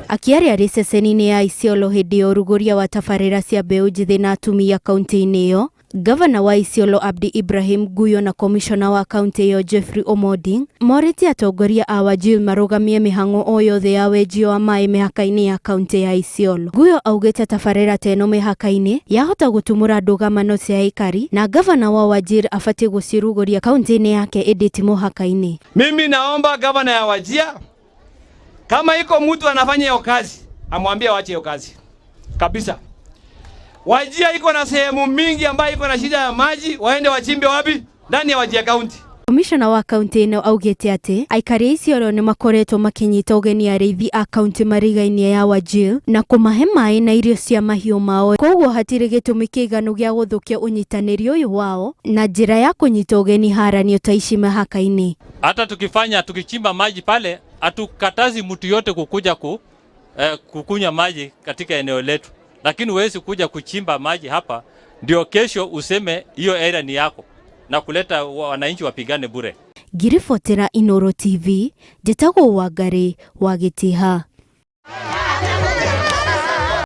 Akiaria riseseni ya Isiolo hindi ya uruguria wa tabarĩra cia mbeũ njĩthĩ na atumia kaunti-inĩ iyo, Gavana wa Isiolo Abdi Ibrahim Guyo na Komishona wa kaunti iyo Jeffrey Omoding morĩtie atongoria a Wajir marugamie mĩhang'o o yothe ya wenjio wa maĩ mĩhaka-inĩ ya kaunti ya Isiolo. Guyo augĩte tabarĩra ta ĩno mĩhaka-inĩ yahota gũtumũra ndũgamano cia aikari na gavana wa Wajir abatie gũciruguria kaunti-inĩ yake ĩndĩ ti mũhaka-inĩ. Mimi naomba gavana ya Wajir, kama iko mtu anafanya hiyo kazi, amwambie waache hiyo kazi kabisa. Wajir iko na sehemu mingi ambayo iko na shida ya maji, waende wachimbe wapi? Ndani ya Wajir County. Komishona wa kaunti ĩno augĩte atĩ aikari Isiolo nĩ makoretwo makinyita ũgeni arĩithi a kaunti mariga-inĩ ya Wajir na kũmahe maĩ na irio cia mahiũ mao, koguo hatirĩ gĩtũmi kĩiganu gĩa gũthũkia ũnyitanĩri ũyũ wao na njĩra ya kũnyita ũgeni haranio ta ici mĩhaka-inĩ. Hata tukichimba maji pale, hatukatazi mtu yote kukuja kukunywa maji katika eneo letu, lakini huwezi kuja kuchimba maji hapa ndio kesho useme hiyo area ni yako na kuleta wananchi wapigane bure. Ngiribotera Inooro TV, njĩtagwo Wangari wa Gĩtĩha.